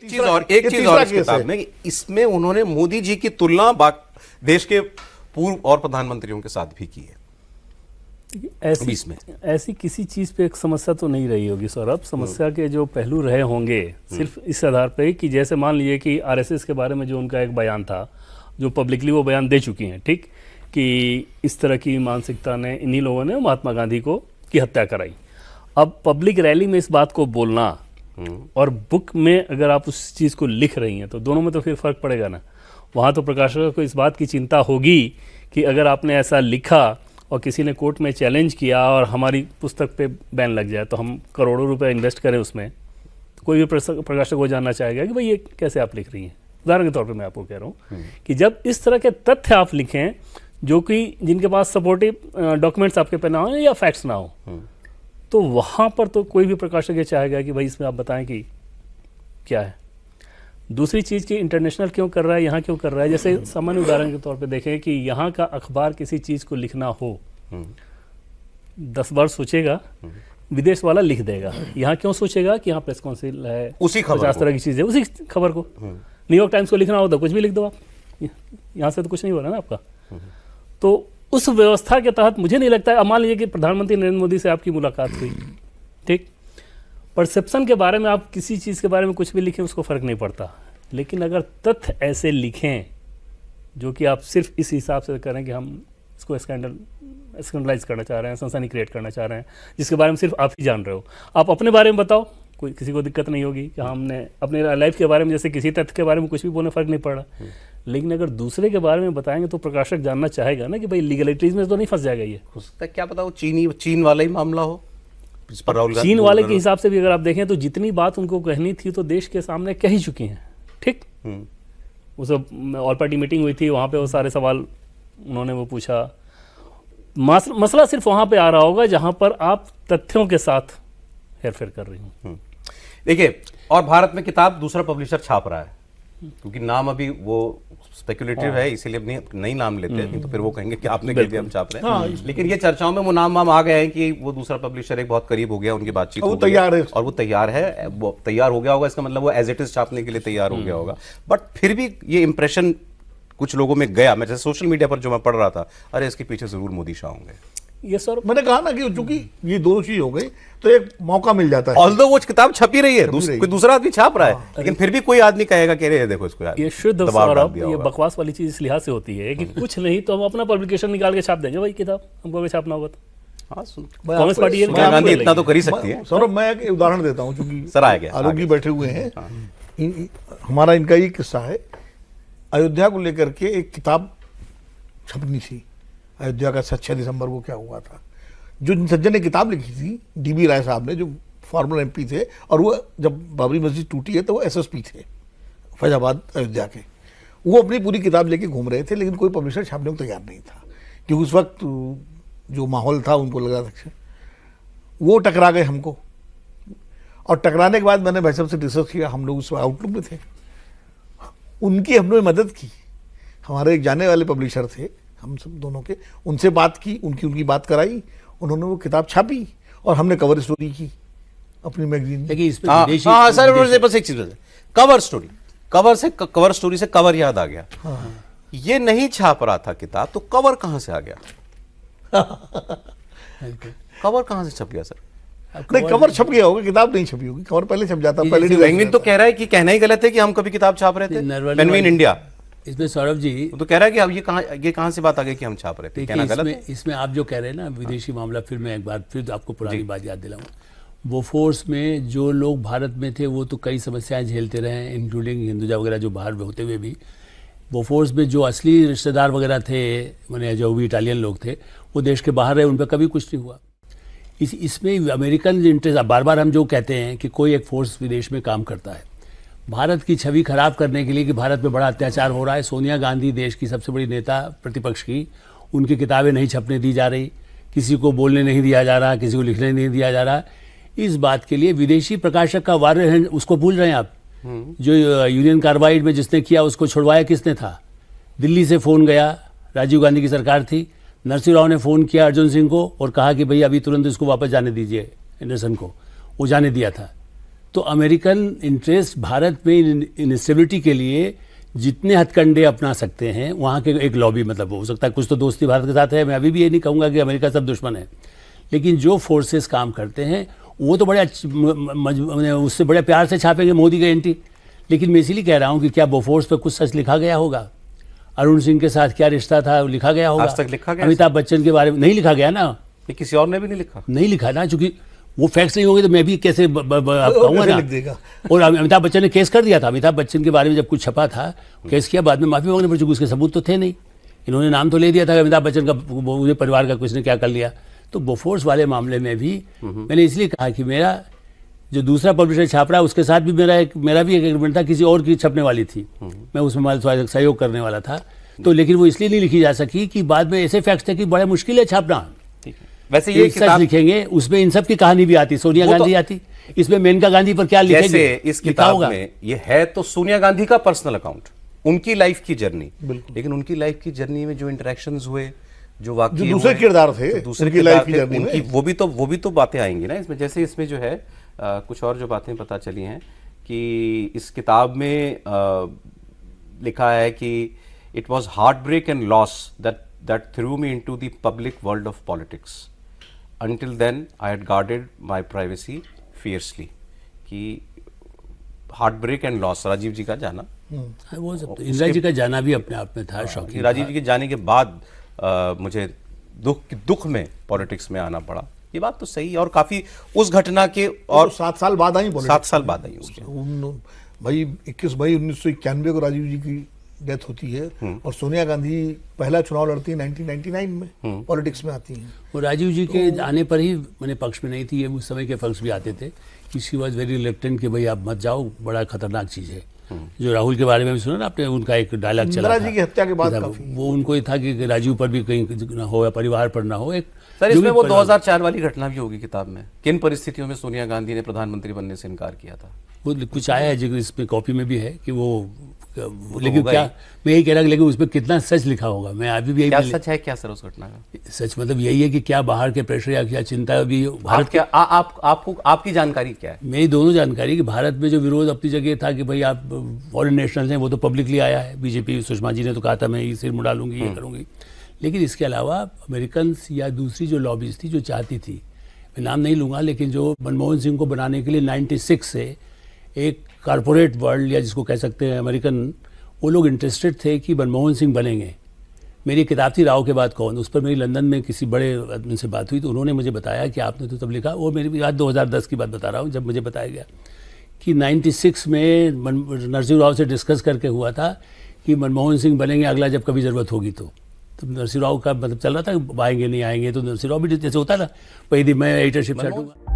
एक चीज और इस किताब में, इसमें उन्होंने मोदी जी की तुलना देश के पूर्व और प्रधानमंत्रियों के साथ भी की है। ऐसी किसी चीज पे एक समस्या तो नहीं रही होगी सौरभ। समस्या के जो पहलू रहे होंगे सिर्फ इस आधार पे कि जैसे मान लीजिए कि आरएसएस के बारे में जो उनका एक बयान था, जो पब्लिकली वो बयान दे चुकी हैं, ठीक, कि इस तरह की मानसिकता ने इन्हीं लोगों ने महात्मा गांधी की हत्या कराई। अब पब्लिक रैली में इस बात को बोलना और बुक में अगर आप उस चीज़ को लिख रही हैं तो दोनों में तो फिर फर्क पड़ेगा ना। वहाँ तो प्रकाशक को इस बात की चिंता होगी कि अगर आपने ऐसा लिखा और किसी ने कोर्ट में चैलेंज किया और हमारी पुस्तक पे बैन लग जाए तो हम करोड़ों रुपए इन्वेस्ट करें उसमें, तो कोई भी प्रकाशक वो जानना चाहेगा कि भाई ये कैसे आप लिख रही हैं। उदाहरण के तौर पे मैं आपको कह रहा हूँ कि जब इस तरह के तथ्य आप लिखें जो कि जिनके पास सपोर्टिव डॉक्यूमेंट्स आपके पे ना हो या फैक्ट्स ना हो, तो वहाँ पर तो कोई भी प्रकाशक ये चाहेगा कि भाई इसमें आप बताएं कि क्या है। दूसरी चीज़ कि इंटरनेशनल क्यों कर रहा है, यहाँ क्यों कर रहा है। जैसे सामान्य उदाहरण के तौर पे देखें कि यहाँ का अखबार किसी चीज़ को लिखना हो 10 बार सोचेगा, विदेश वाला लिख देगा। यहाँ क्यों सोचेगा कि यहाँ प्रेस काउंसिल है, उसी खबर 50 तरह की चीज़ है, उसी खबर को। न्यूयॉर्क टाइम्स को लिखना हो तो कुछ भी लिख दो आप, यहाँ से तो कुछ नहीं हो रहा ना आपका। तो उस व्यवस्था के तहत मुझे नहीं लगता है। अब मान लीजिए कि प्रधानमंत्री नरेंद्र मोदी से आपकी मुलाकात हुई, ठीक, परसेप्शन के बारे में आप किसी चीज़ के बारे में कुछ भी लिखें उसको फ़र्क नहीं पड़ता। लेकिन अगर तथ्य ऐसे लिखें जो कि आप सिर्फ इस हिसाब से करें कि हम इसको स्कैंडलाइज करना चाह रहे हैं, सनसनी क्रिएट करना चाह रहे हैं, जिसके बारे में सिर्फ आप ही जान रहे हो, आप अपने बारे में बताओ, कोई किसी को दिक्कत नहीं होगी कि हमने अपने लाइफ के बारे में जैसे किसी तथ्य के बारे में कुछ भी बोलने फ़र्क नहीं पड़ रहा। लेकिन अगर दूसरे के बारे में बताएंगे तो प्रकाशक जानना चाहेगा ना कि भाई लीगलिटीज में तो नहीं फंस जाएगा ये। हो सकता है क्या पता वो चीन वाला ही मामला हो, इस पर राहुल चीन वाले के हिसाब से भी अगर आप देखें तो जितनी बात उनको कहनी थी तो देश के सामने कह ही चुकी हैं, ठीक। वो सब ऑल पार्टी मीटिंग हुई थी, वहाँ पे वो सारे सवाल उन्होंने वो पूछा। मसला सिर्फ वहाँ पे आ रहा होगा जहाँ पर आप तथ्यों के साथ हेरफेर कर रही हूँ। देखिए, और भारत में किताब दूसरा पब्लिशर छाप रहा है, क्योंकि नाम अभी वो स्पेकुलेटिव है, इसीलिए अपनी नई नाम लेते हैं, नहीं तो फिर वो कहेंगे कि आपने कह दिया हम छाप रहे हैं। लेकिन ये चर्चाओं में वो नाम आ गए हैं कि वो दूसरा पब्लिशर एक बहुत करीब हो गया, उनकी बातचीत हो तैयार है और वो तैयार है, वो तैयार हो गया होगा, इसका मतलब वो एज इट इज छापने के लिए तैयार हो गया होगा। बट फिर भी ये इंप्रेशन कुछ लोगों में गया, मैं जैसे सोशल मीडिया पर जो मैं पढ़ रहा था, अरे इसके पीछे जरूर मोदी शाह होंगे। ये सर मैंने कहा ना कि चूंकि ये दोनों चीज हो गई तो एक मौका मिल जाता है। ऑल्दो वो किताब छपी रही है, कोई दूसरा आदमी छाप रहा है, लेकिन फिर भी कोई आदमी कहेगा कि अरे देखो इसको यार, ये शुद्ध सौरभ, ये बकवास वाली चीज इस लिहाज से होती है कि कुछ नहीं तो हम अपना पब्लिकेशन निकाल के छाप देंगे भाई किताब, हमको अगर छापना होगा तो। कांग्रेस पार्टी गांधी इतना तो कर ही सकती है। सौरभ मैं एक उदाहरण देता हूँ, चूंकि सर आ गया, आलोक जी बैठे हुए हैं, हमारा इनका ये किस्सा है। अयोध्या को लेकर के एक किताब छपनी थी, अयोध्या का 6 दिसंबर को क्या हुआ था। जो सज्जन ने किताब लिखी थी, डीबी राय साहब ने, जो फॉर्मर एमपी थे, और वो जब बाबरी मस्जिद टूटी है तो वो एसएसपी थे फैजाबाद अयोध्या के, वो अपनी पूरी किताब लेके घूम रहे थे, लेकिन कोई पब्लिशर छापने को तैयार नहीं था, क्योंकि उस वक्त जो माहौल था उनको लगा था। वो टकरा गए हमको, और टकराने के बाद मैंने भाई साहब से डिस्कस किया, हम लोग उस आउटलुक में थे, उनकी हमने मदद की। हमारे एक जाने वाले पब्लिशर थे हम सब दोनों के, उनसे बात की, उनकी बात कराई, उन्होंने वो किताब छापी और हमने कवर स्टोरी की अपनी मैगजीन में। सर बस एक चीज, कवर स्टोरी, कवर स्टोरी से कवर याद आ गया। ये नहीं छाप रहा था किताब, तो कवर कहां से आ गया? कवर कहां से छप गया सर? नहीं, कवर छप गया होगा, किताब नहीं छपी होगी, कवर पहले छप जाता। पहले पेंगुइन तो कह रहा है कि कहना ही गलत है कि हम कभी किताब छाप रहे थे, पेंगुइन इंडिया। इसमें सौरभ जी तो कह रहा है कि अब ये कहां से बात आ गई कि हम छाप रहे थे, कहना गलत है। इसमें आप जो कह रहे हैं ना विदेशी मामला, फिर मैं एक बार फिर आपको पुरानी बात याद दिलाऊं। वो फोर्स में जो लोग भारत में थे वो तो कई समस्याएं झेलते रहे, इंक्लूडिंग हिंदुजा वगैरह जो बाहर होते हुए भी। वो फोर्स में जो असली रिश्तेदार वगैरह थे, मैंने जो भी इटालियन लोग थे, वो देश के बाहर रहे, उन पर कभी कुछ नहीं हुआ। इसमें अमेरिकन इंटरेस्ट, बार बार हम जो कहते हैं कि कोई एक फोर्स विदेश में काम करता है भारत की छवि खराब करने के लिए कि भारत में बड़ा अत्याचार हो रहा है। सोनिया गांधी देश की सबसे बड़ी नेता प्रतिपक्ष की, उनकी किताबें नहीं छपने दी जा रही, किसी को बोलने नहीं दिया जा रहा, किसी को लिखने नहीं दिया जा रहा। इस बात के लिए विदेशी प्रकाशक का वार्य है, उसको भूल रहे हैं आप। जो यूनियन कार्बाइड में जिसने किया उसको छुड़वाया किसने था? दिल्ली से फ़ोन गया, राजीव गांधी की सरकार थी, नरसिंह राव ने फ़ोन किया अर्जुन सिंह को और कहा कि भाई अभी तुरंत इसको वापस जाने दीजिए एंडरसन को, वो जाने दिया था। तो अमेरिकन इंटरेस्ट भारत में इंस्टेबिलिटी के लिए जितने हथकंडे अपना सकते हैं, वहाँ के एक लॉबी, मतलब हो सकता है कुछ तो दोस्ती भारत के साथ है, मैं अभी भी ये नहीं कहूँगा कि अमेरिका सब दुश्मन है, लेकिन जो फोर्सेस काम करते हैं वो तो बड़े उससे बड़े प्यार से छापेंगे मोदी का एंटी। लेकिन मैं इसीलिए कह रहा हूँ कि क्या बोफोर्स पे कुछ सच लिखा गया होगा? अरुण सिंह के साथ क्या रिश्ता था, लिखा गया होगा? आज तक लिखा गया? अमिताभ बच्चन के बारे में नहीं लिखा गया ना, ये किसी और ने भी नहीं लिखा। नहीं लिखा ना, चूंकि वो फैक्ट्स नहीं होंगे तो मैं भी कैसे कहूँगा ना। लिख देगा। और अमिताभ बच्चन ने केस कर दिया था, अमिताभ बच्चन के बारे में जब कुछ छपा था, केस किया, बाद में माफी मांगने पर, चूंकि उसके सबूत तो थे नहीं। इन्होंने नाम तो ले दिया था कि अमिताभ बच्चन का, मुझे परिवार का कुछ ने क्या कर लिया। तो बोफोर्स वाले मामले में भी मैंने इसलिए कहा कि मेरा जो दूसरा पब्लिशर छाप रहा है उसके साथ भी मेरा भी एक एग्रीमेंट था, किसी और की छपने वाली थी, मैं उसमें सहयोग करने वाला था। तो लेकिन वो इसलिए नहीं लिखी जा सकी कि बाद में ऐसे फैक्ट्स थे कि बड़ा मुश्किल है छापना। वैसे ये किताब लिखेंगे उसमें इन सब की कहानी भी आती, सोनिया गांधी आती, इसमें मेनका गांधी पर क्या लिखेंगे? जैसे इस किताब में ये है तो सोनिया गांधी का पर्सनल अकाउंट, उनकी लाइफ की जर्नी, लेकिन उनकी लाइफ की जर्नी में जो इंटरेक्शंस हुए, जो वाकई जो दूसरे किरदार थे, दूसरे की लाइफ की जर्नी में, वो भी तो बातें आएंगी ना इसमें। जैसे इसमें जो है कुछ और जो बातें पता चली हैं कि इस किताब में लिखा है कि it was heartbreak and loss that threw me into the public world of politics, until then I had guarded my privacy fiercely। कि heartbreak and loss, Rajiv ji का जाना, वो सब तो इंदिरा जी का जाना भी अपने आप में था शौकीन। राजीव जी के जाने के बाद मुझे दुख में पॉलिटिक्स में आना पड़ा, ये बात तो सही है। और काफी उस घटना के और 7 साल बाद आई, 7 साल बाद आई उसके। भाई 21 मई 1991 को राजीव जी की डेथ होती है और सोनिया गांधी पहला चुनाव लड़ती है 1999 में, पॉलिटिक्स में आती हैं। वो राजीव जी के आने पर ही मैंने पक्ष में नहीं थी, ये उस समय के पक्ष भी आते थे कि शी वॉज वेरी रिलेक्टेंट कि भाई आप मत जाओ, बड़ा खतरनाक चीज़ है। जो राहुल के बारे में भी सुना ना आपने, उनका एक डायलॉग चला था जी की हत्या के बाद, वो उनको ये था कि राजीव पर भी कहीं ना हो या परिवार पर ना हो। एक सर इसमें वो 2004 वाली घटना भी होगी किताब में, किन परिस्थितियों में सोनिया गांधी ने प्रधानमंत्री बनने से इनकार किया था, वो कुछ आया है जिक्र इसमें, कॉपी में भी है कि वो लेकिन क्या मैं यही कह रहा, लेकिन उसमें कितना सच लिखा होगा, मैं अभी भी यही, क्या सच है क्या सर उस घटना का? सच मतलब यही है कि क्या बाहर के प्रेशर या क्या चिंता अभी भारत क्या आपको आपकी जानकारी क्या है? मेरी दोनों जानकारी कि भारत में जो विरोध अपनी जगह था कि भाई आप फॉरेन नेशनल्स हैं, वो तो पब्लिकली आया है। बीजेपी सुषमा जी ने तो कहा था मैं ये सिर मुड़ा लूंगी, ये करूंगी। लेकिन इसके अलावा अमेरिकन या दूसरी जो लॉबीज थी जो चाहती थी, मैं नाम नहीं लूंगा, लेकिन जो मनमोहन सिंह को बनाने के लिए 96 से एक कॉरपोरेट वर्ल्ड या जिसको कह सकते हैं अमेरिकन, वो लोग इंटरेस्टेड थे कि मनमोहन सिंह बनेंगे। मेरी किताब थी राव के बाद कौन, उस पर मेरी लंदन में किसी बड़े आदमी से बात हुई तो उन्होंने मुझे बताया कि आपने तो तब लिखा, वो मेरी याद 2010 की बात बता रहा हूँ, जब मुझे बताया गया कि 96 में नरसिंह राव से डिस्कस करके हुआ था कि मनमोहन सिंह बनेंगे अगला जब कभी ज़रूरत होगी तो नरसिंह राव का मतलब चल रहा था आएंगे नहीं आएंगे, तो नरसिंह राव भी जैसे होता था, भाई मैं एडिटरशिप छूँगा।